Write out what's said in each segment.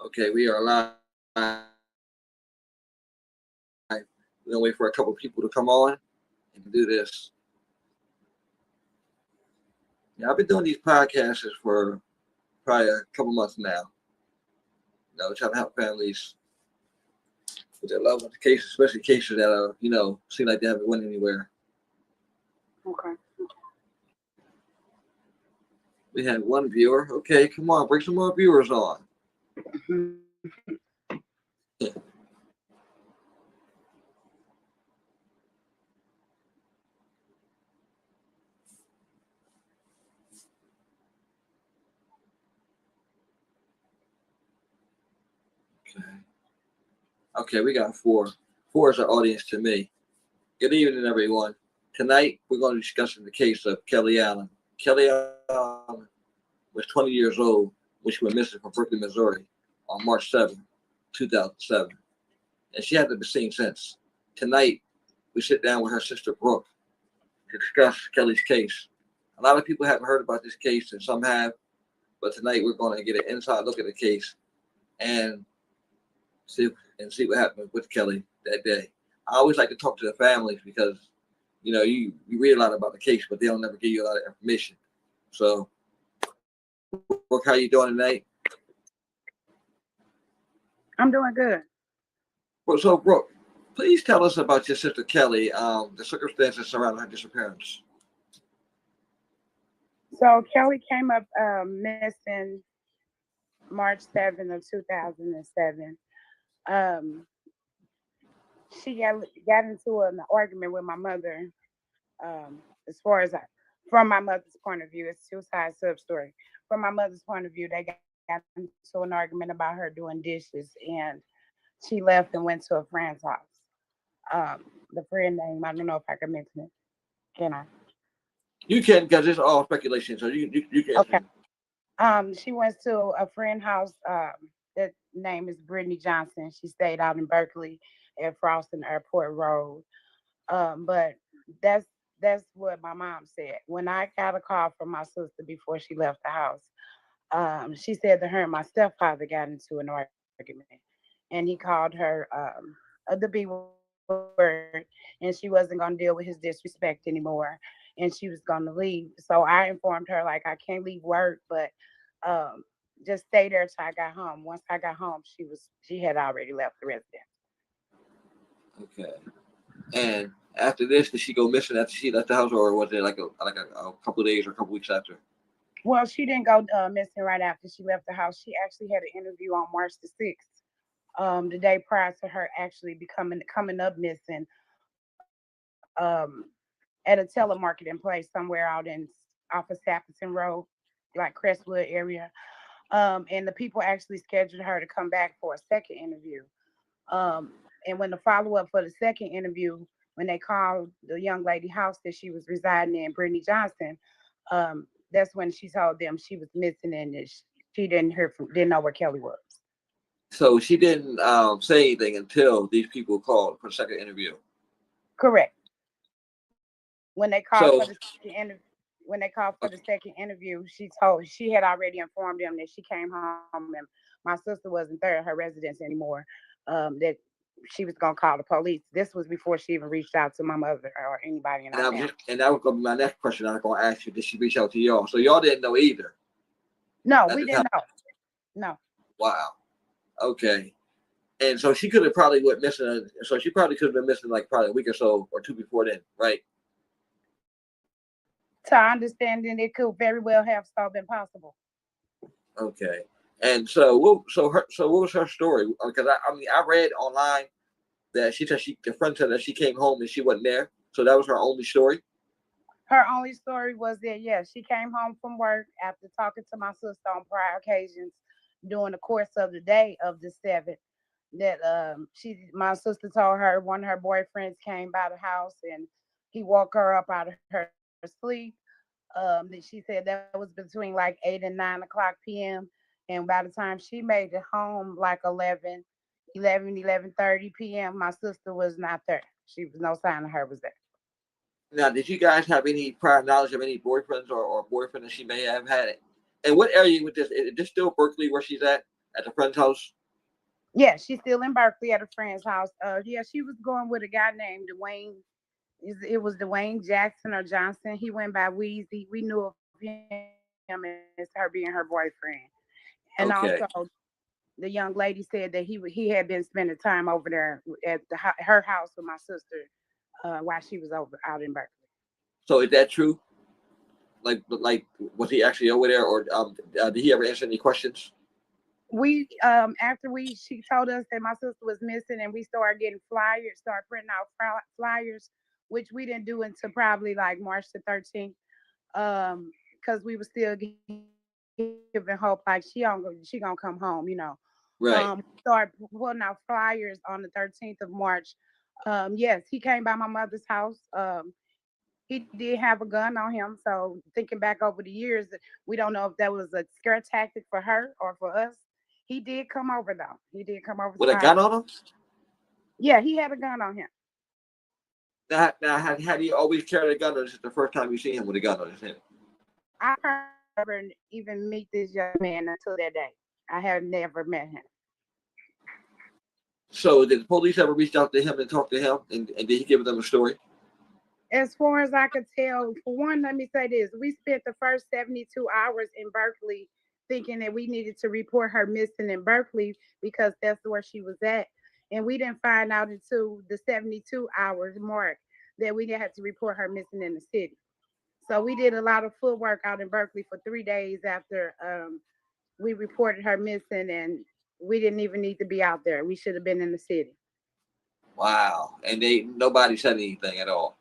Okay, we are live. We're gonna wait for a couple of people to come on and do this. Yeah, I've been doing these podcasts for probably a couple months now. Trying to help families with their loved ones, cases, especially cases that are, seem like they haven't went anywhere. Okay. We had one viewer. Okay, come on, bring some more viewers on. Yeah. Okay, we got four. Four is our audience to me. Good evening, everyone. Tonight, we're going to be discussing the case of Kelly Allen. Kelly Allen was 20 years old when she went missing from Berkeley, Missouri on March 7, 2007. And she hasn't been seen since. Tonight, we sit down with her sister, Brooke, to discuss Kelly's case. A lot of people haven't heard about this case, and some have. But tonight, we're going to get an inside look at the case and see what happened with Kelly that day. I always like to talk to the families because, you read a lot about the case, but they don't never give you a lot of information. So, Brooke, how you doing tonight? I'm doing good. Well, so, Brooke, please tell us about your sister Kelly, the circumstances surrounding her disappearance. So Kelly came up missing March 7th of 2007. She got into an argument with my mother. As far as from my mother's point of view, it's two sides to the story. From my mother's point of view, they got into an argument about her doing dishes, and she left and went to a friend's house. The friend name, I don't know if I can mention it. Can I? You can, because it's all speculation, so you can. Okay. She went to a friend's house. That name is Brittany Johnson. She stayed out in Berkeley at Froston Airport Road. But that's what my mom said. When I got a call from my sister before she left the house, she said that her and my stepfather got into an argument, and he called her the B word, and she wasn't going to deal with his disrespect anymore, and she was going to leave. So I informed her, like, I can't leave work, but just stay there till I got home. Once I got home, she had already left the residence. Okay. And after this, did she go missing after she left the house, or was it like a couple of days or a couple weeks after? Well, she didn't go missing right after she left the house. She actually had an interview on March the 6th, the day prior to her actually coming up missing, at a telemarketing place somewhere out off of Sappleton Road, like Crestwood area. And the people actually scheduled her to come back for a second interview. And when the follow-up for the second interview, when they called the young lady house that she was residing in, Brittany Johnson, that's when she told them she was missing and that she didn't know where Kelly was. So she didn't say anything until these people called for the second interview. Correct. When they called for the second interview, she had already informed them that she came home and my sister wasn't there at her residence anymore. That she was gonna call the police. This was before she even reached out to my mother or anybody in our family. And that was gonna be my next question. I was gonna ask you, did she reach out to y'all? So y'all didn't know either. No, we didn't know. No. Wow. Okay. And so she could have probably went missing. So she probably could have been missing like probably a week or so or two before then, right? To understanding, it could very well have so been possible. Okay. And so what was her story? Because I read online that the friend said that she came home and she wasn't there. So that was her only story. Her only story was that, she came home from work after talking to my sister on prior occasions during the course of the day of the 7th. That my sister told her one of her boyfriends came by the house and he woke her up out of her sleep. That she said that was between like 8 and 9 o'clock p.m. And by the time she made it home, like 11:30 p.m., my sister was not there. She was no sign of her was there. Now, did you guys have any prior knowledge of any boyfriends or boyfriend that she may have had? And what area with this? Is this still Berkeley where she's at the friend's house? Yeah, she's still in Berkeley at a friend's house. Yeah, she was going with a guy named Dwayne. It was Dwayne Jackson or Johnson. He went by Wheezy. We knew of him as her being her boyfriend. And also, Okay. the young lady said that he had been spending time over there at her house with my sister while she was over out in Berkeley. So is that true? Like, was he actually over there, or did he ever answer any questions? We after we she told us that my sister was missing, and we started getting flyers, started printing out flyers, which we didn't do until probably like March the 13th, because we were still giving hope like she gonna come home, Start pulling out flyers on the 13th of March. Yes, he came by my mother's house. He did have a gun on him. So thinking back over the years, we don't know if that was a scare tactic for her or for us. He did come over though. He did come over to With my a house. gun on him? Yeah, he had a gun on him. Now, had he always carried a gun, or is it the first time you see him with a gun on his head? I never even meet this young man until that day. I have never met him. So did the police ever reach out to him and talk to him, and did he give them a story? As far as I could tell, for one, let me say this. We spent the first 72 hours in Berkeley thinking that we needed to report her missing in Berkeley because that's where she was at. And we didn't find out until the 72 hours mark that we had to report her missing in the city. So we did a lot of footwork out in Berkeley for 3 days after we reported her missing, and we didn't even need to be out there. We should have been in the city. Wow. And nobody said anything at all.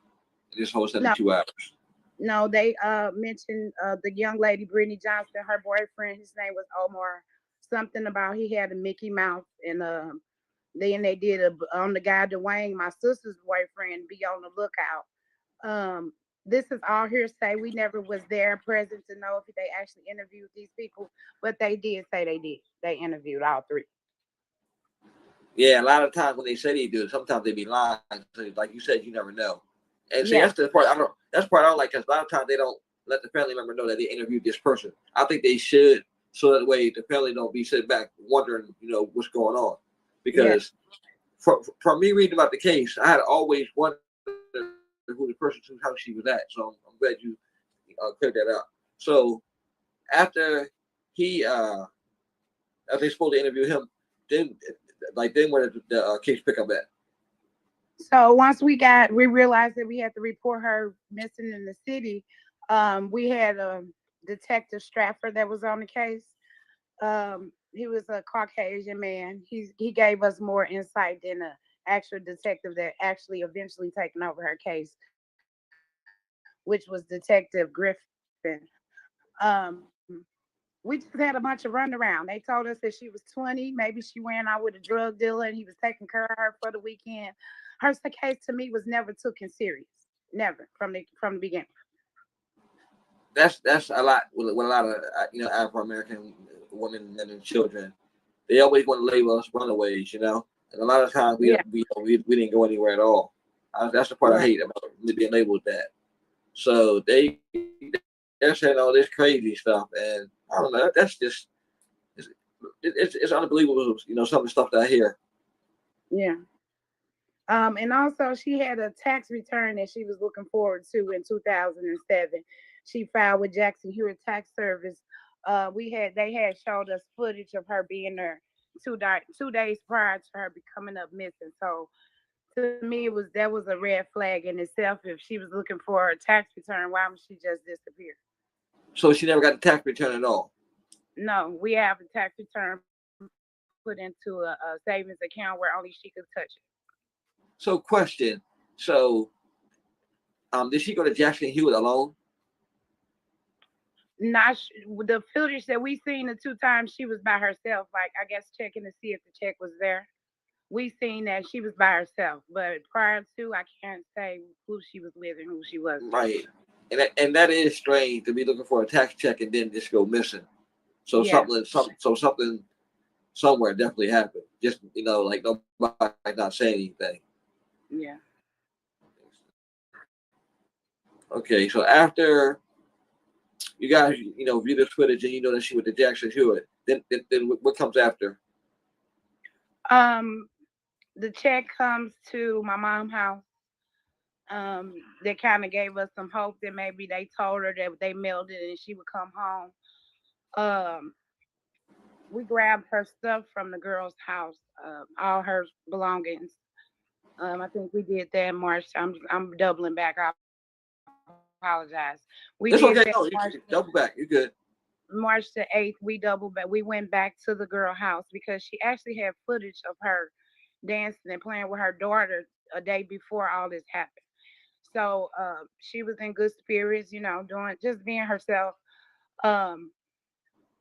This whole No, 72 hours. no, they mentioned the young lady, Brittany Johnson, her boyfriend, his name was Omar, something about he had a Mickey Mouse, and then they did on the guy Dwayne, my sister's boyfriend, be on the lookout. This is all hearsay. We never was there present to know if they actually interviewed these people, but they did say they did. They interviewed all three. Yeah, a lot of times when they say they do it, sometimes they be lying. So like you said, you never know. And see, Yeah, that's the part I don't. That's the part I don't like, because a lot of times they don't let the family member know that they interviewed this person. I think they should, so that way the family don't be sitting back wondering, what's going on. yeah. Because from me reading about the case, I had always wondered who the person, whose house she was at. So I'm glad you cleared that up. So after he, after they supposed to interview him, then then where did the case pick up at? So once we realized that we had to report her missing in the city. We had Detective Stratford that was on the case. He was a Caucasian man. He gave us more insight than a actual detective that actually eventually taken over her case, which was Detective Griffin. Um, we just had a bunch of runaround. They told us that she was 20, maybe she went out with a drug dealer and he was taking care of her for the weekend. Case to me was never taken serious. Never from the beginning. That's a lot with a lot of Afro American women, men, and children. They always want to label us runaways, and a lot of times we Yeah, we we didn't go anywhere at all. That's the part I right. hate about being labeled that. So they're saying all this crazy stuff, and I don't know. That's just it's, it's unbelievable. Some of the stuff that I hear. Yeah. And also she had a tax return that she was looking forward to in 2007. She filed with Jackson Hewitt Tax Service. They had showed us footage of her being there 2 days prior to her becoming up missing. So to me, that was a red flag in itself. If she was looking for a tax return, why would she just disappear? So she never got the tax return at all. No, we have a tax return put into a savings account where only she could touch it. So question. So did she go to Jackson Hewitt alone? Not the footage that we seen the 2 times she was by herself, like I guess checking to see if the check was there. We seen that she was by herself, but prior to, I can't say who she was with and who she wasn't. Right. And that is strange to be looking for a tax check and then just go missing. So Yeah, something somewhere definitely happened. Just like nobody not saying anything. yeah. Okay, so after you guys view this footage and you know that she went to Jackson Hewitt, then what comes after? Um, the check comes to my mom's house. They kind of gave us some hope that maybe they told her that they mailed it and she would come home. Um, we grabbed her stuff from the girl's house, all her belongings. I think we did that in March. I'm doubling back. I apologize. We did that It's March okay. No, you can double back. You're good. March the 8th. We doubled back. We went back to the girl house because she actually had footage of her dancing and playing with her daughter a day before all this happened. So she was in good spirits, doing just being herself. Um,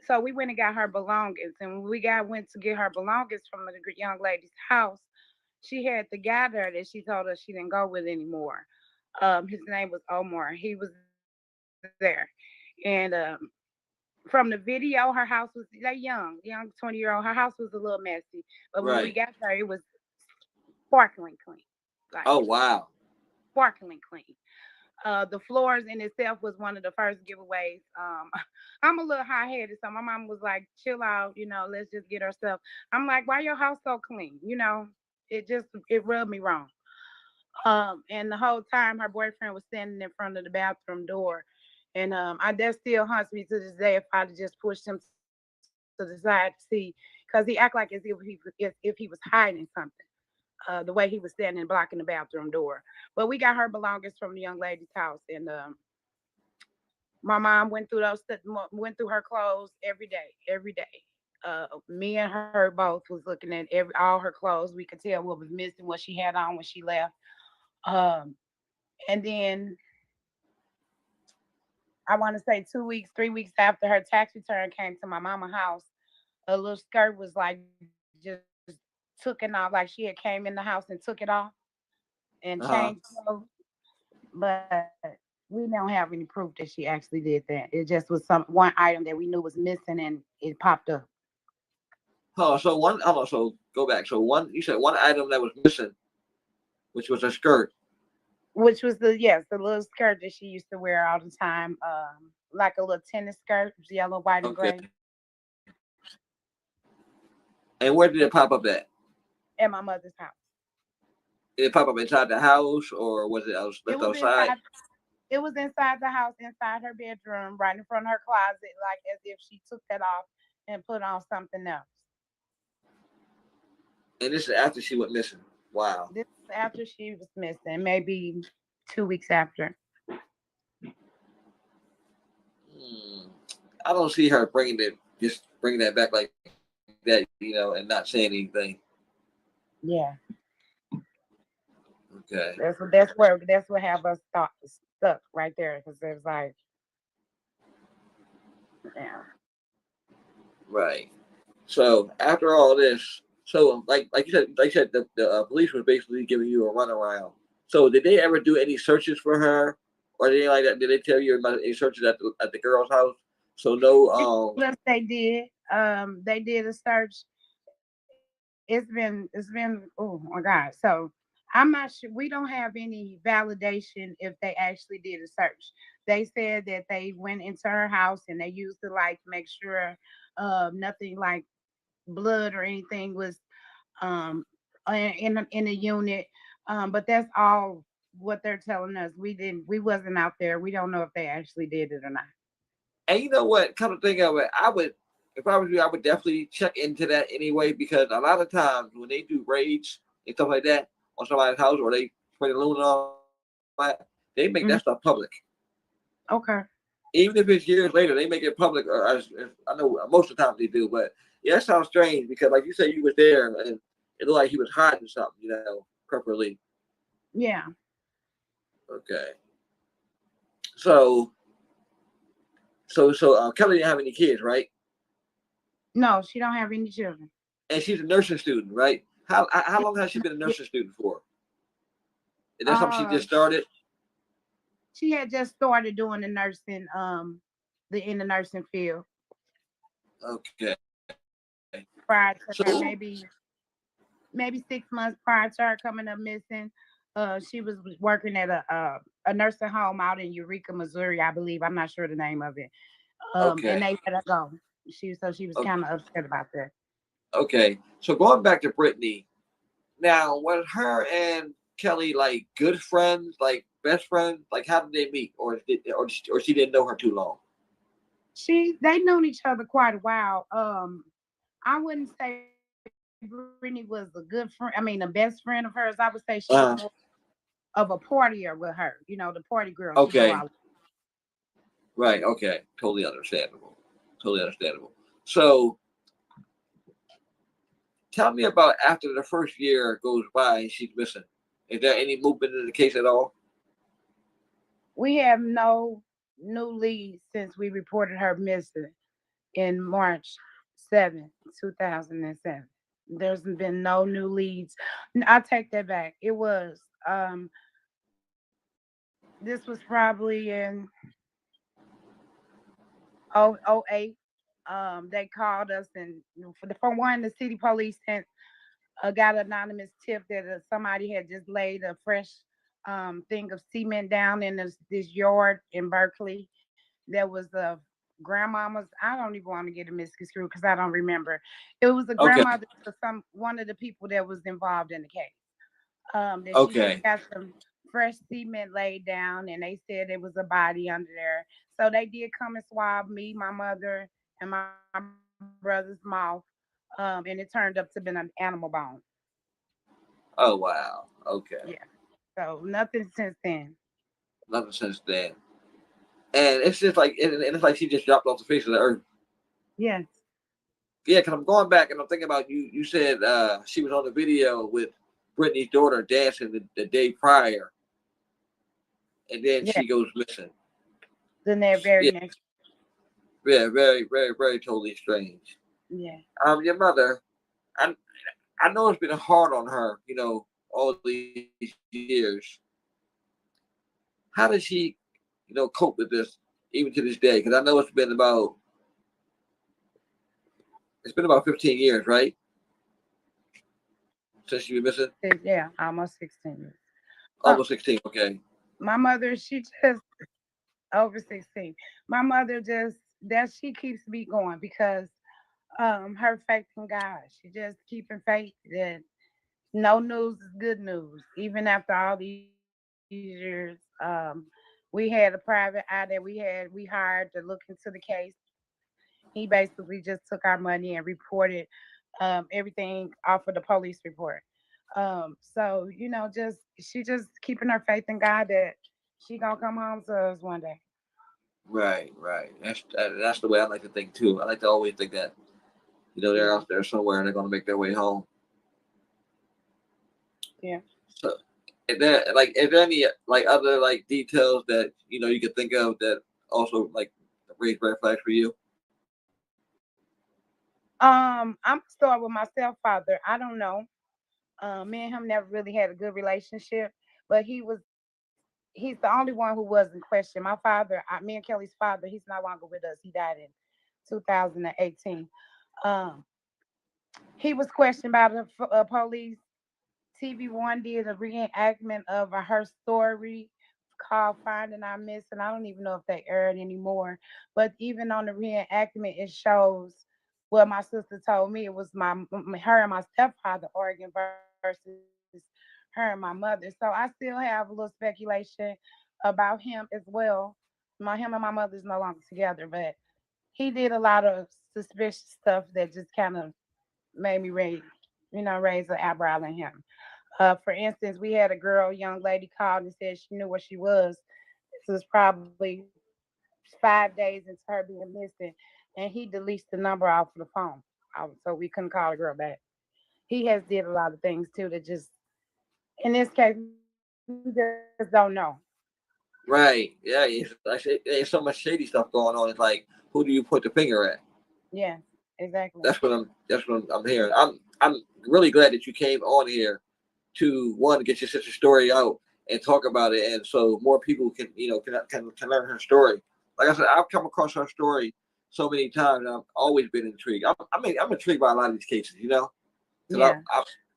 so we went and got her belongings, and when we went to get her belongings from the young lady's house, she had the guy there that she told us she didn't go with anymore. His name was Omar. He was there, and from the video, her house was like young 20-year-old. Her house was a little messy, but when we got Right. there, it was sparkling clean, like Oh wow. sparkling clean. The floors in itself was one of the first giveaways. I'm a little high headed, so my mom was like, "Chill out, let's just get our stuff." I'm like, "Why your house so clean?" It rubbed me wrong. And the whole time her boyfriend was standing in front of the bathroom door, and I that still haunts me to this day. If I'd have just pushed him to the side to see, because he act like as if he was hiding something. The way he was standing blocking the bathroom door. But we got her belongings from the young lady's house, and my mom went through her clothes every day, every day. Me and her both was looking at all her clothes. We could tell what was missing, what she had on when she left. Um, and then I want to say 2 weeks, 3 weeks after her tax return came to my mama house, a little skirt was like just took it off, like she had came in the house and took it off and changed Uh huh. clothes. But we don't have any proof that she actually did that. It just was one item that we knew was missing and it popped up, Oh, so one. Oh, so go back. So one. You said one item that was missing, which was a skirt. which was the little skirt that she used to wear all the time, like a little tennis skirt, yellow, white, and Okay. gray, And where did it pop up at? at my mother's house. Did it pop up inside the house, or was it It left was outside? inside. It was inside the house, inside her bedroom, right in front of her closet, like as if she took that off and put on something else. And this is after she went missing. Wow. This was after she was missing, maybe 2 weeks after. Hmm. I don't see her bringing that back like that, and not saying anything. Yeah, Okay. that's what have us stuck right there because it was like, yeah. Right. So after all this, so like you said, the police was basically giving you a runaround. So did they ever do any searches for her, or anything like that? Did they tell you about any searches at the girl's house? So no. They told us they did. They did a search. It's been oh my god. So I'm not sure. We don't have any validation if they actually did a search. They said that they went into her house and they used the light to make sure nothing like blood or anything was um in a unit. But that's all what they're telling us. We wasn't out there. We don't know if they actually did it or not. And you know what? Come to think of it, I would, if I was you, I would definitely check into that anyway, because a lot of times when they do raids and stuff like that on somebody's house, or they spray the loon and all that, they make that stuff Mhm. public. Okay. Even if it's years later, they make it public. Or I know most of the time they do, but yeah, that sounds strange because, like you said, you was there and it looked like he was hiding something, preferably. Yeah. Okay, so Kelly didn't have any kids, right? No, she don't have any children. And she's a nursing student, right? How long has she been a Yeah. nursing student for? Is that something she Uh, just started? she had just started doing in the nursing field Okay, prior to so her, maybe 6 months prior to her coming up missing. She was working at a nursing home out in Eureka, Missouri, I believe. I'm not sure the name of it. And okay, they let her go. She was okay, kind of upset about that. Okay, so going back to Brittany, now was her and Kelly like good friends, like best friends? Like how did they meet, or she didn't know her too long? They known each other quite a while. I wouldn't say Brittany was a good friend. I mean, the best friend of hers. I would say she was more Uh, of a partier with her. The party girl. She go out. okay, right, okay, totally understandable, totally understandable. So tell me about after the first year goes by and she's missing. Is there any movement in the case at all? We have no new leads since we reported her missing in March 7th, 2007. There's been no new leads. I take that back. It was this was probably in '08. They called us, and for one, the city police sent got an anonymous tip that somebody had just laid a fresh thing of cement down in this yard in Berkeley. There was a grandmama's. I don't even want to get a misconstrued because I don't remember. It was a Okay, grandmother to some one of the people that was involved in the case. That she just okay, got some fresh cement laid down, and they said it was a body under there. So they did come and swab me, my mother, and my brother's mouth, and it turned up to be an animal bone. oh wow, okay, Yeah. So nothing since then. nothing since then. And it's just like, and it's like she just dropped off the face of the earth. Yes. Yeah, because I'm going back and I'm thinking about you. You said she was on the video with Brittany's daughter dancing the day prior, and then Yeah. she goes missing. Then that very Yeah, next. yeah, very, very, very totally strange. Yeah. Your mother, I I know it's been hard on her, all these years. How does she, cope with this even to this day? Because I know it's been about 15 years, right, since she was missing. Yeah. Almost 16 years. Uh, Almost 16. Okay. my mother, she just over 16. My mother just that she keeps me going because her faith in God. She just keeping faith that no news is good news. Even after all these years, we had a private eye that we hired to look into the case. He basically just took our money and reported everything off of the police report. So just she just keeping her faith in God that she gonna come home to us one day. Right, right. That's the way I like to think too. I like to always think that they're Yeah, out there somewhere and they're going to make their way home. yeah. So, is there any like other like details that you could think of that also like raise red flags for you? I'm gonna start with my stepfather. I don't know. Me and him never really had a good relationship, but he's the only one who wasn't questioned. My father, me and Kelly's father, he's no longer with us. He died in 2018. Um, he was questioned by the police. TV1 did a reenactment of her story called Finding Our Missing. I don't even know if they aired anymore. But even on the reenactment, it shows what my sister told me. It was her and my stepfather arguing versus her and my mother. So I still have a little speculation about him as well. Him and my mother's no longer together, but he did a lot of suspicious stuff that just kind of made me raise an eyebrow in him. For instance, we had young lady called and said she knew where she was. This was probably 5 days into her being missing, and he deletes the number off of the phone, so we couldn't call the girl back. He has did a lot of things too that just, in this case, we just don't know. Right. Yeah. There's so much shady stuff going on. It's like, who do you put the finger at? Yeah, exactly. That's what I'm hearing. I'm really glad that you came on here to one get your sister's story out and talk about it, and so more people can learn her story. Like I said, I've come across her story so many times. And I've always been intrigued. I'm intrigued by a lot of these cases, because Yeah,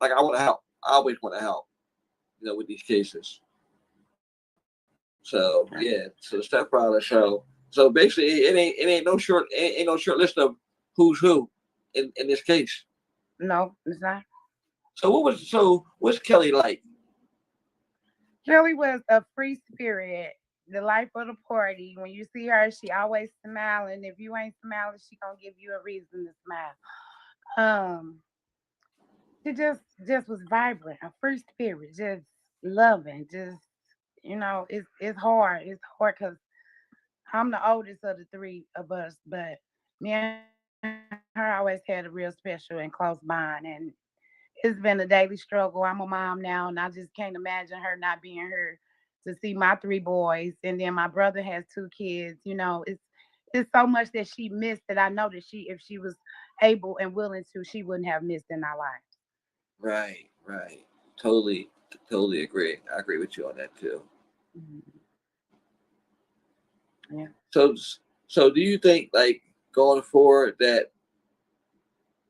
I want to help. I always want to help, with these cases. So right. yeah, so the stepfather show. So basically, it ain't no short list of who's who in this case. No, it's not. What's Kelly like? Kelly was a free spirit, the life of the party. When you see her, she always smiling. If you ain't smiling, she gonna give you a reason to smile. Um, she just was vibrant, a free spirit, just loving, just it's hard. It's hard because I'm the oldest of the three of us, but me and her always had a real special and close bond, and it's been a daily struggle. I'm a mom now, and I just can't imagine her not being here to see my three boys, and then my brother has two kids. It's so much that she missed that I know that if she was able and willing to, she wouldn't have missed in our lives. Right, right. Totally, totally agree. I agree with you on that too. Mhm. Yeah, So, so do you think like going forward that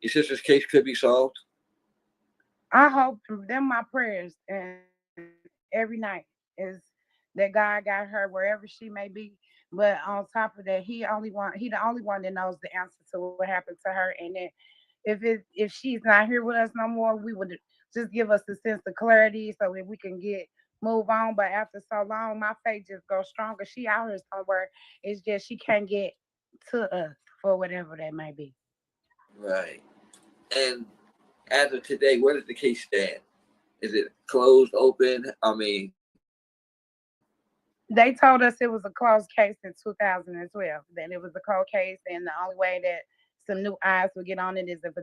your sister's case could be solved? I hope them my prayers and every night is that God got her wherever she may be. But on top of that, he the only one that knows the answer to what happened to her. And that if she's not here with us no more, we would just give us a sense of clarity so that we can get move on. But after so long, my faith just goes stronger. She out here somewhere. It's just she can't get to us for whatever that may be. Right. And as of today, where does the case stand? Is it closed, open? I mean, They told us it was a closed case in 2012. That it was a cold case, and the only way that some new eyes would get on it is if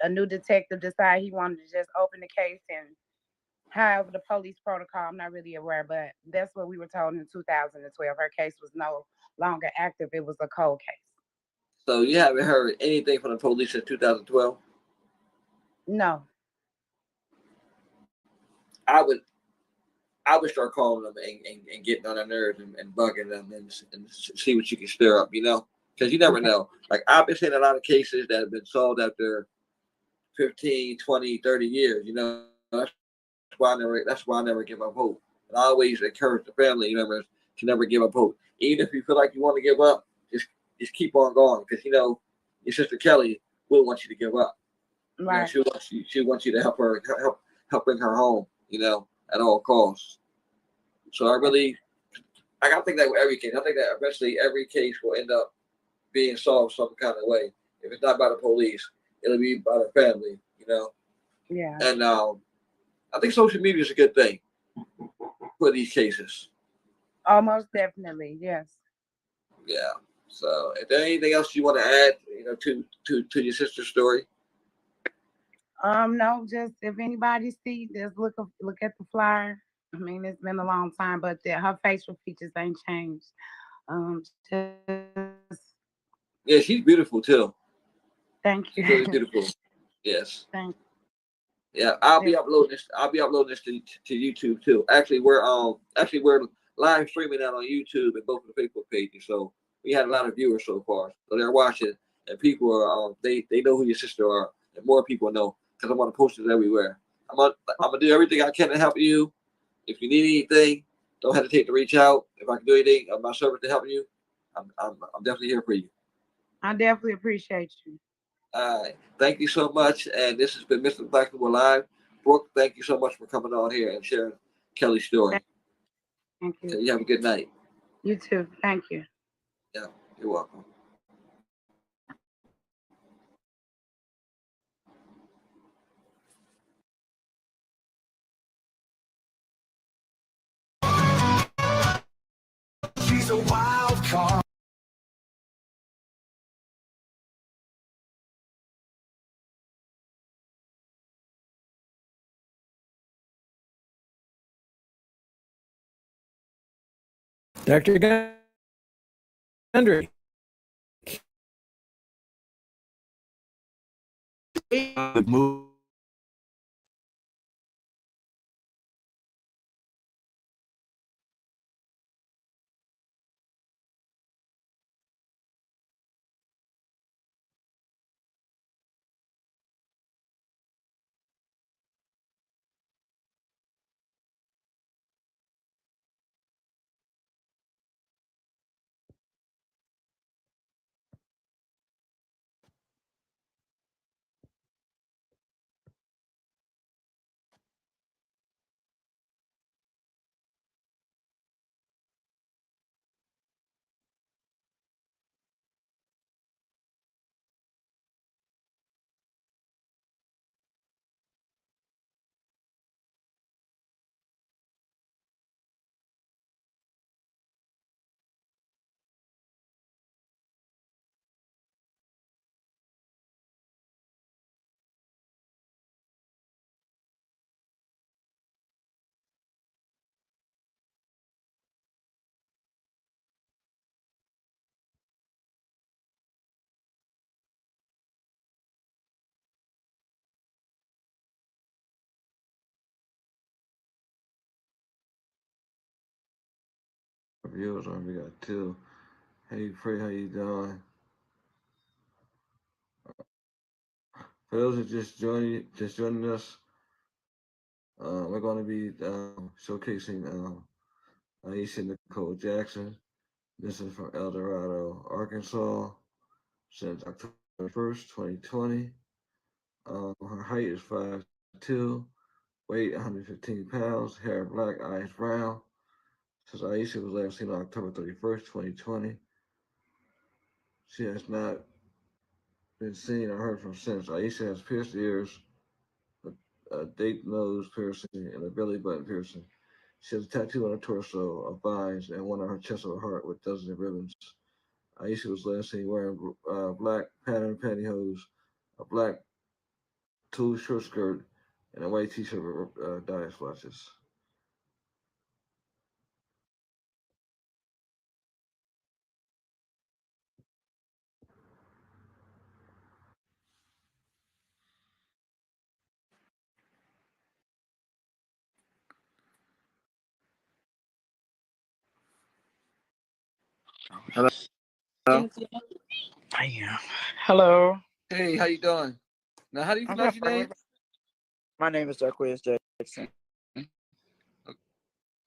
a new detective decide he wanted to just open the case. And however, the police protocol, I'm not really aware, but that's what we were told in 2012. Her case was no longer active. It was a cold case. so you haven't heard anything from the police since 2012? No. I would I would start calling them and getting on their nerves and bugging them and see what you can stir up, because you never Okay. know. Like I've been seeing a lot of cases that have been solved after 15, 20, 30 years. That's why I never give up hope. And I always encourage the family members to never give up hope. Even if you feel like you want to give up, just keep on going because your sister Kelly will want you to give up. Right. She wants you to help bring her home. At all costs. So I think that with every case, I think that eventually every case will end up being solved some kind of way. If it's not by the police, it'll be by the family. Yeah. And I think social media is a good thing for these cases. Almost definitely. Yes. Yeah. So, is there anything else you want to add, to your sister's story? No, just if anybody see, just look at the flyer. I mean, it's been a long time, but her facial features ain't changed. Just Yeah, she's beautiful too. thank you, She's really beautiful. Yes. thank Yeah, I'll you. be uploading this. I'll be uploading this to YouTube too. Actually we're live streaming that on YouTube and both of the Facebook pages. So we had a lot of viewers so far. So they're watching, and people are they know who your sister are, and more people know because I'm gonna post it everywhere. I'm gonna do everything I can to help you. If you need anything, don't hesitate to reach out. If I can do anything of my service to help you, I'm definitely here for you. I definitely appreciate you. All right. Thank you so much. And this has been Mr. Blackwood Live. Brooke, thank you so much for coming on here and sharing Kelly's story. Thank you. And you have a good night. You too. Thank you. Yeah, you're welcome. She's a wild card. Dr. Gundry. Move. viewers on. We got two. Hey, Free, how you doing? For those that just joining us, we're going to be showcasing Aisha Nicole Jackson. This is from El Dorado, Arkansas, since October 1st, 2020. Her height is 5'2", weight 115 pounds, hair black, eyes brown. Since Aisha was last seen on October 31st, 2020, she has not been seen or heard from since. Aisha has pierced ears, a deep nose piercing, and a belly button piercing. She has a tattoo on her torso of vines and one on her chest of her heart with dozens of ribbons. Aisha was last seen wearing black pattern pantyhose, a black tulle short skirt, and a white t-shirt with diet splotches. Hello. Yeah. Hello. Hey, how you doing? Now, how do you I'm pronounce doing your fine. name? My name is Jaquez Jackson.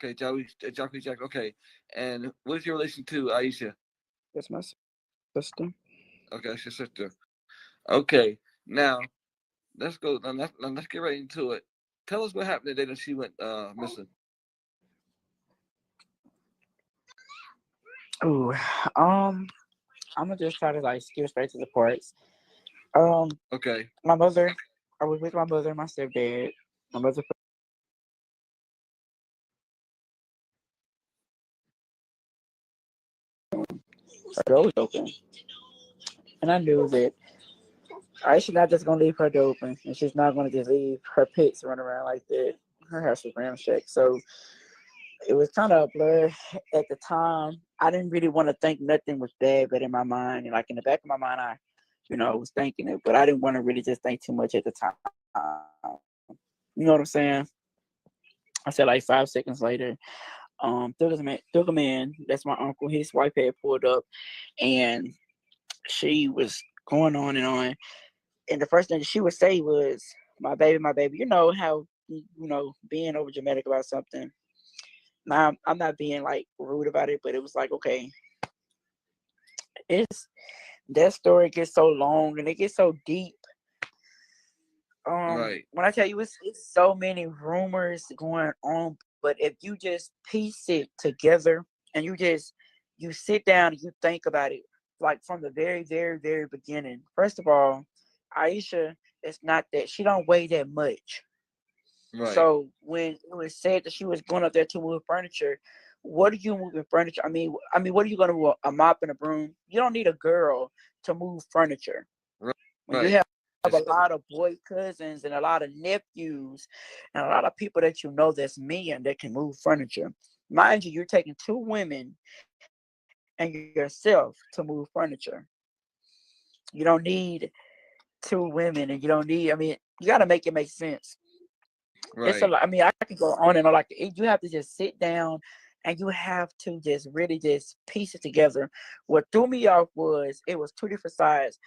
Okay, Jackie Jack. Okay, and what is your relation to Aisha? That's my sister. Okay, that's your sister. Okay, now let's go. Let's get right into it. Tell us what happened the day that she went missing. Ooh. I'm gonna just try to like skip straight to the parts. Um, Okay, my mother. I was with my mother and my stepdad. My mother put her door was open, and I knew that Aisha not just gonna leave her door open, and she's not gonna just leave her pets run around like that. Her house was ramshacked, so it was kind of a blur at the time. I didn't really want to think nothing was bad, but in my mind, and like in the back of my mind, I, was thinking it, but I didn't want to really just think too much at the time. You know what I'm saying? I said like 5 seconds later, took a man, that's my uncle, his wife had pulled up, and she was going on and on. And the first thing she would say was, my baby, my baby. You know how, being over dramatic about something. Now, I'm not being like rude about it, but it was like, okay, it's that story gets so long and it gets so deep. right, When I tell you it's so many rumors going on, but if you just piece it together and you sit down and you think about it, like from the very, very, very beginning. First of all, Aisha is not that she don't weigh that much. right, So when it was said that she was going up there to move furniture, what are you moving furniture? I mean, what are you going to move? A mop and a broom? You don't need a girl to move furniture. right, When you right. have a lot of boy cousins and a lot of nephews and a lot of people that you know that's men that can move furniture. Mind you, you're taking two women and yourself to move furniture. You don't need two women, and you don't need. I mean, you got to make it make sense. It's a Right. lot. I mean, I can go on and on. Like you have to just sit down, and you have to just really just piece it together. What threw me off was it was two different sides,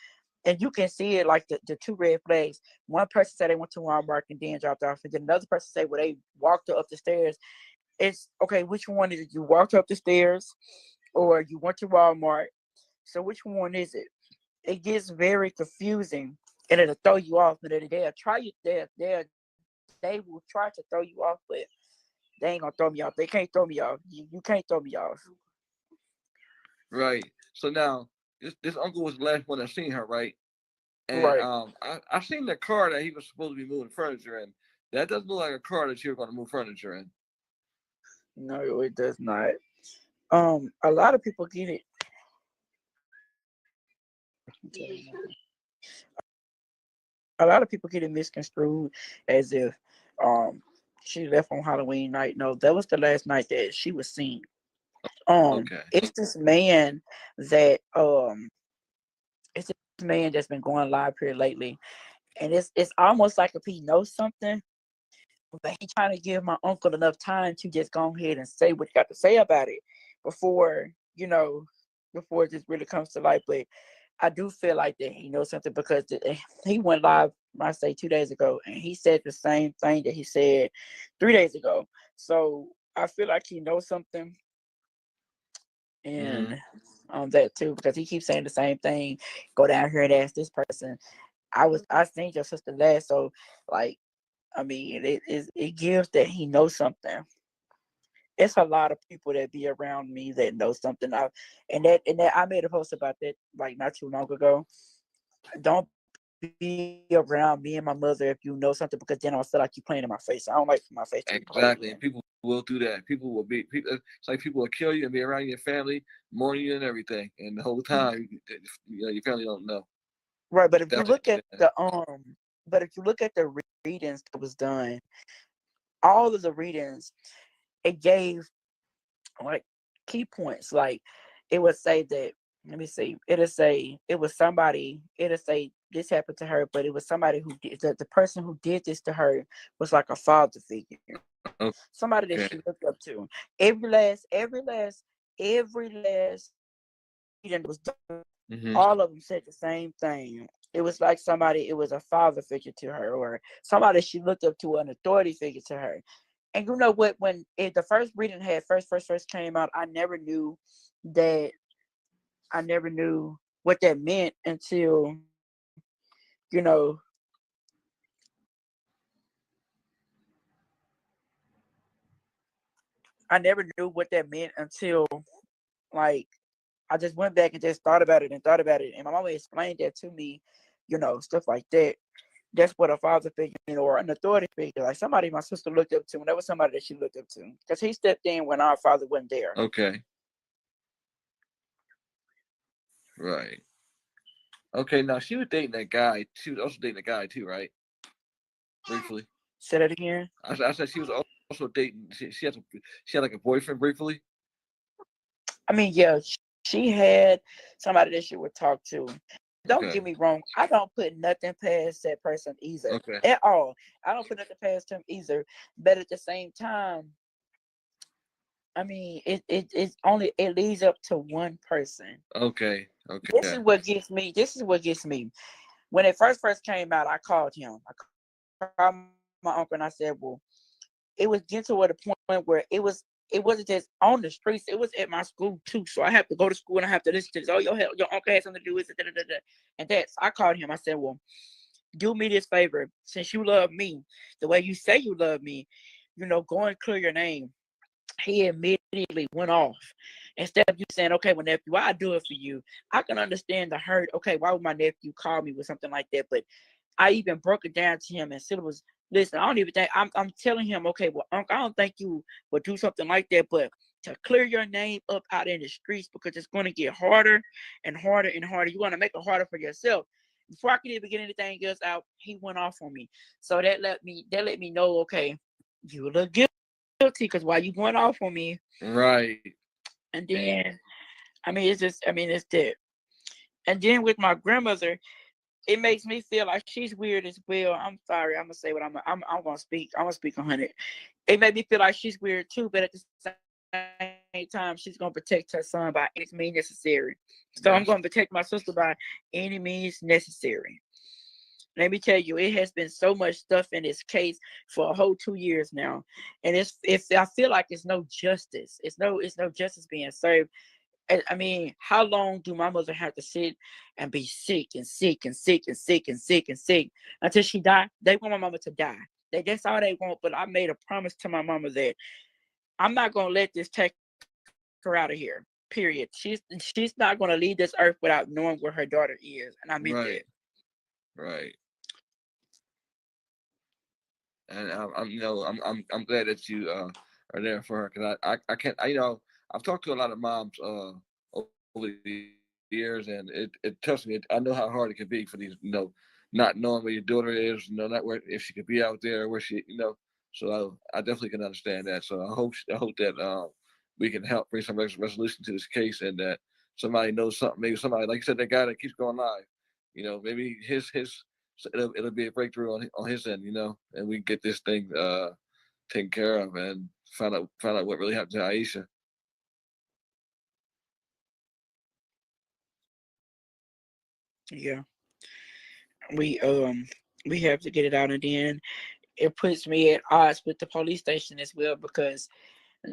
and you can see it like the two red flags. One person said they went to Walmart and then dropped off, and then another person said, well, they walked her up the stairs. It's okay. Which one is it? You walked her up the stairs, or you went to Walmart? So which one is it? It gets very confusing, and it'll throw you off. And they'll try you. They will try to throw you off, but they ain't gonna throw me off. They can't throw me off. You can't throw me off. Right. So now this uncle was the last one that seen her, right? And Right. I seen the car that he was supposed to be moving furniture in. That doesn't look like a car that you're going to move furniture in. No, it does not. A lot of people get it. A lot of people get it misconstrued as if um she left on Halloween night. No, that was the last night that she was seen. Okay. It's this man that it's this man that's been going live here lately, and it's almost like if he knows something, but he trying to give my uncle enough time to just go ahead and say what he got to say about it. before, before it just really comes to light. But I do feel like that he knows something because he went live, I say 2 days ago, and he said the same thing that he said 3 days ago. So I feel like he knows something, and that too, because he keeps saying the same thing. Go down here and ask this person. I seen your sister last, so like, I mean, it gives that he knows something. It's a lot of people that be around me that know something. And that I made a post about that like not too long ago. Don't be around me and my mother if you know something, because then I'll feel like you playing in my face. I don't like my face to be played Exactly, and in. people will do that. People will be people. It's like people will kill you and be around your family, mourn you and everything, and the whole time, your family don't know. Right, but if you Definitely look at understand the readings that was done, all of the readings, it gave like key points. Like it would say that, let me see, it'll say it was somebody, it'll say this happened to her, but it was somebody who did the person who did this to her was like a father figure, that. somebody that Okay. she looked up to. Every last reading that was done, Hmm. all of them said the same thing. It was like somebody, it was a father figure to her, or somebody she looked up to, an authority figure to her. And you know what? When the first reading had first came out, that I never knew what that meant until, you know, I never knew what that meant until like I just went back and just thought about it and thought about it. And my mama explained that to me, stuff like that. That's what a father figure or an authority figure, like somebody my sister looked up to, and that was somebody that she looked up to. Because he stepped in when our father wasn't there. Okay. Right. Okay. Now she was dating that guy. She was also dating a guy too, right? Briefly. Say that again. I said she was also dating. She had like a boyfriend briefly. I mean, yeah, she had somebody that she would talk to. Don't Okay. get me wrong. I don't put nothing past that person either Okay. at all. I don't put nothing past him either. But at the same time, I mean, it leads up to one person. Okay. This Okay. is what gets me. This is what gets me. When it first came out, I called him. I called my uncle and I said, "Well, it was getting to the point where it wasn't just on the streets. It was at my school too. So I have to go to school and I have to listen to this. Oh, your uncle had something to do with it. Da, da, da, da. And that's I called him. I said, well, do me this favor. Since you love me the way you say you love me, go and clear your name." He immediately went off. Instead of you saying, okay, well, nephew, why I do it for you, I can understand the hurt. Okay, why would my nephew call me with something like that? But I even broke it down to him and said, was, listen, I don't even think, I'm telling him, okay, well, uncle, I don't think you would do something like that, but to clear your name up out in the streets, because it's going to get harder and harder and harder. You want to make it harder for yourself. Before I could even get anything else out, he went off on me. So that let me know, okay, you look guilty, because while you going off on me, Right. and then it's that. And then with my grandmother, it makes me feel like she's weird as well. I'm sorry, I'm gonna say what I'm gonna speak. I'm gonna speak on it. It made me feel like she's weird too, but at the same time, she's gonna protect her son by any means necessary. So I'm gonna Yes. protect my sister by any means necessary. Let me tell you, it has been so much stuff in this case for a whole 2 years now, and if I feel like it's no justice. It's no justice being served. I mean, how long do my mother have to sit and be sick and sick and sick and sick and sick and sick until she die? They want my mama to die. That's all they want. But I made a promise to my mama that I'm not gonna let this take her out of here. Period. She's not gonna leave this earth without knowing where her daughter is, and I meant that. Right. Right. And I'm glad that you are there for her, because I can't I've talked to a lot of moms over the years, and it tells me, I know how hard it can be for these, not knowing where your daughter is, not where, if she could be out there, where she, so I definitely can understand that. So I hope that we can help bring some resolution to this case, and that somebody knows something, maybe somebody, like you said, that guy that keeps going live, maybe his so it'll be a breakthrough on his end, and we get this thing taken care of, and find out what really happened to Aisha. Yeah, we um we have to get it out, and then it puts me at odds with the police station as well because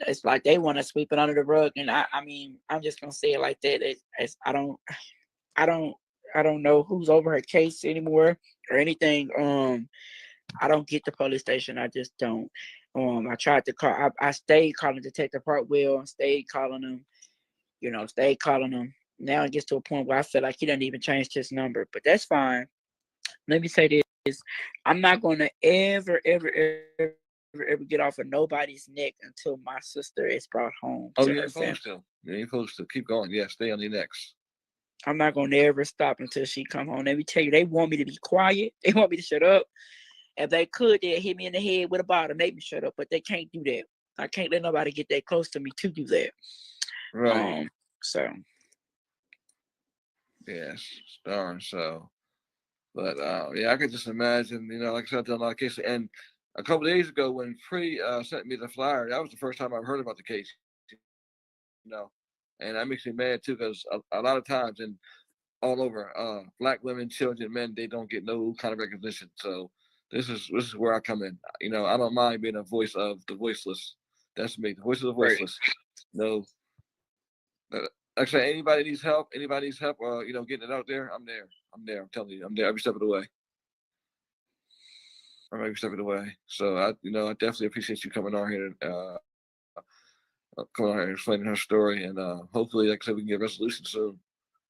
it's like they want to sweep it under the rug, and I mean I'm just gonna say it like that. I don't I don't know who's over her case anymore or anything. I don't get the police station. I just don't. I tried to call. I stayed calling Detective Hartwell. Stayed calling him. Stayed calling him. Now it gets to a point where I feel like he doesn't even change his number, but that's fine. Let me say this: I'm not gonna ever get off of nobody's neck until my sister is brought home Oh, to you her ain't family. supposed to. You ain't supposed to. Keep going. Yeah, stay on your necks. I'm not gonna ever stop until she come home. Let me tell you, they want me to be quiet. They want me to shut up. If they could, they'd hit me in the head with a bottle, make me shut up. But they can't do that. I can't let nobody get that close to me to do that. Right. So Yes. Darn. So, but yeah, I could just imagine. Like I said, I've done a lot of cases, and a couple of days ago when Free sent me the flyer, that was the first time I've heard about the case. You know, and that makes me mad too because a lot of times and all over, black women, children, men, they don't get no kind of recognition. So this is where I come in. I don't mind being a voice of the voiceless. That's me, the voice of the right. voiceless. No, like I say, anybody needs help, getting it out there, I'm there. I'm there. I'm telling you, I'm there every step of the way. I'm every step of the way. So I definitely appreciate you coming on here, coming on here and explaining her story, and hopefully, like I said, we can get a resolution soon.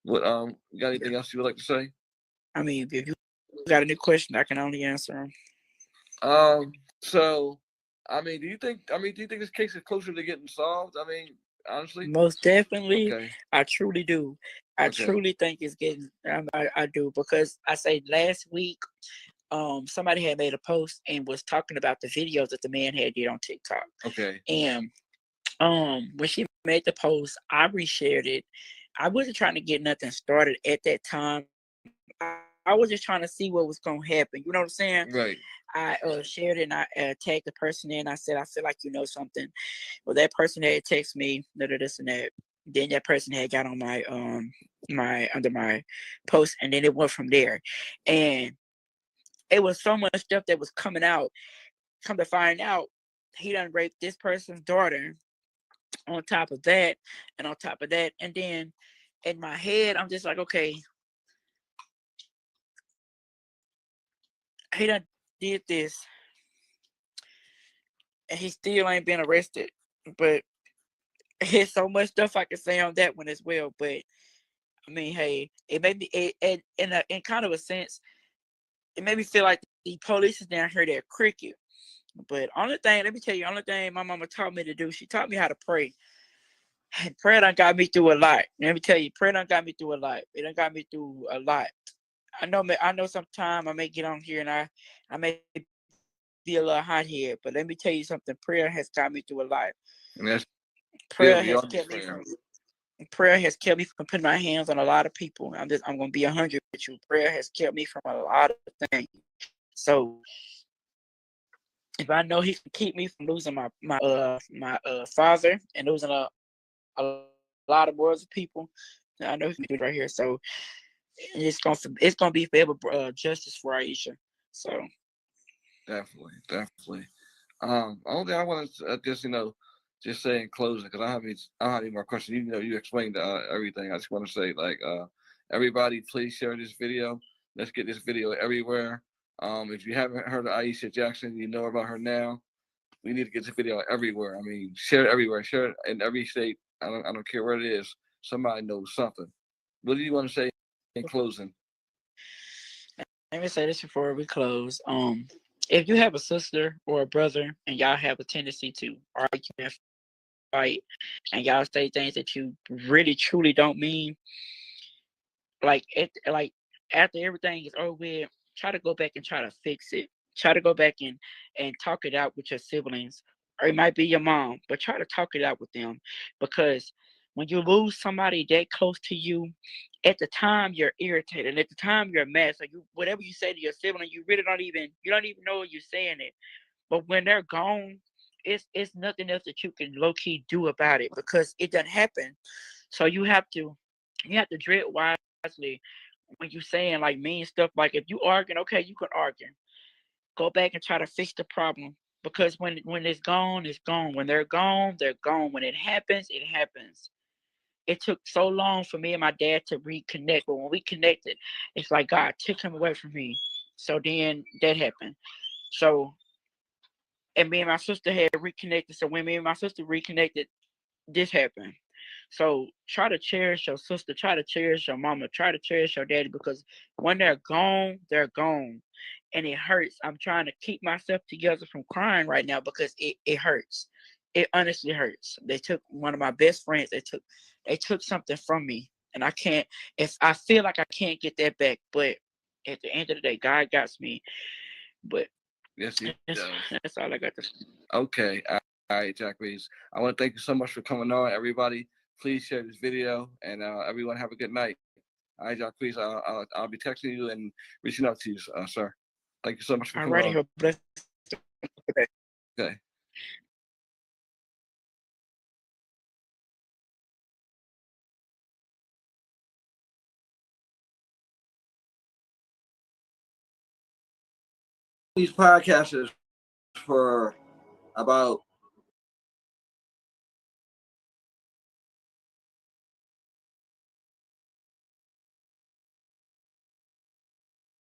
What you got Yeah. anything else you would like to say? I mean, if you got any question, I can only answer them. So, do you think this case is closer to getting solved? I mean, honestly. Most definitely, Okay. I truly do. I Okay. truly think it's getting. I do because I say last week, somebody had made a post and was talking about the videos that the man had did on TikTok, Okay. and when she made the post, I reshared it. I wasn't trying to get nothing started at that time. I was just trying to see what was gonna happen. You know what I'm saying? Right. I shared it and I tagged the person in. I said, I feel like you know something. Well, that person had texted me, this and that. Then that person had got on my under my post, and then it went from there. And it was so much stuff that was coming out. Come to find out, he done raped this person's daughter. On top of that, and on top of that, and then in my head, I'm just like, okay, he done did this, and he still ain't been arrested. But there's so much stuff I can say on that one as well. But I mean, hey, it made me in kind of a sense, it made me feel like the police is down here, they're cricket. But only thing, let me tell you, only thing my mama taught me to do, she taught me how to pray. And prayer done got me through a lot. Let me tell you, prayer done got me through a lot. It done got me through a lot. I know sometime I may get on here and I may be a little hot here, but let me tell you something. Prayer has got me through a lot. And that's good. Prayer We has all need kept me prayer. from prayer has kept me from putting my hands on a lot of people. I'm gonna be 100 with you. Prayer has kept me from a lot of things. So if I know he can keep me from losing my father and losing a lot of words of people, then I know he can do it right here. So it's gonna be forever justice for Aisha. So Definitely. Definitely. Only thing I want to just say in closing, because I don't have any more questions. You explained everything. I just want to say, like, everybody, please share this video. Let's get this video everywhere. If you haven't heard of Aisha Jackson, you know about her now. We need to get this video everywhere. I mean, share it everywhere. Share it in every state. I don't care where it is. Somebody knows something. What do you want to say in closing? let me say this before we close. If you have a sister or a brother and y'all have a tendency to argue and fight, and y'all say things that you really truly don't mean, like after everything is over with, try to go back and try to fix it. Try to go back and talk it out with your siblings, or it might be your mom, but try to talk it out with them, because when you lose somebody that close to you, at the time you're irritated, and at the time you're mad. So whatever you say to your sibling, you don't even know you're saying it. But when they're gone, it's nothing else that you can low key do about it because it doesn't happen. So you have to tread wisely when you saying like mean stuff, like if you arguing, okay, you can argue. Go back and try to fix the problem. Because when it's gone, it's gone. When they're gone, they're gone. When it happens, it happens. It took so long for me and my dad to reconnect. But when we connected, it's like God took him away from me. So then that happened. So, and me and my sister had reconnected. So when me and my sister reconnected, this happened. So try to cherish your sister, try to cherish your mama, try to cherish your daddy, because when they're gone, they're gone. And it hurts. I'm trying to keep myself together from crying right now because it hurts. It honestly hurts. They took one of my best friends. They took something from me. And I can't, if I feel like I can't get that back, but at the end of the day, God got me. But Yes, he does. that's all I got to say. Okay. All right, Jack Reeves. I want to thank you so much for coming on, everybody. Please share this video, and everyone have a good night. All right, Jack Reeves. I'll be texting you and reaching out to you, sir. Thank you so much for All coming righty, on. have a blessed day. Okay. These podcasts is for about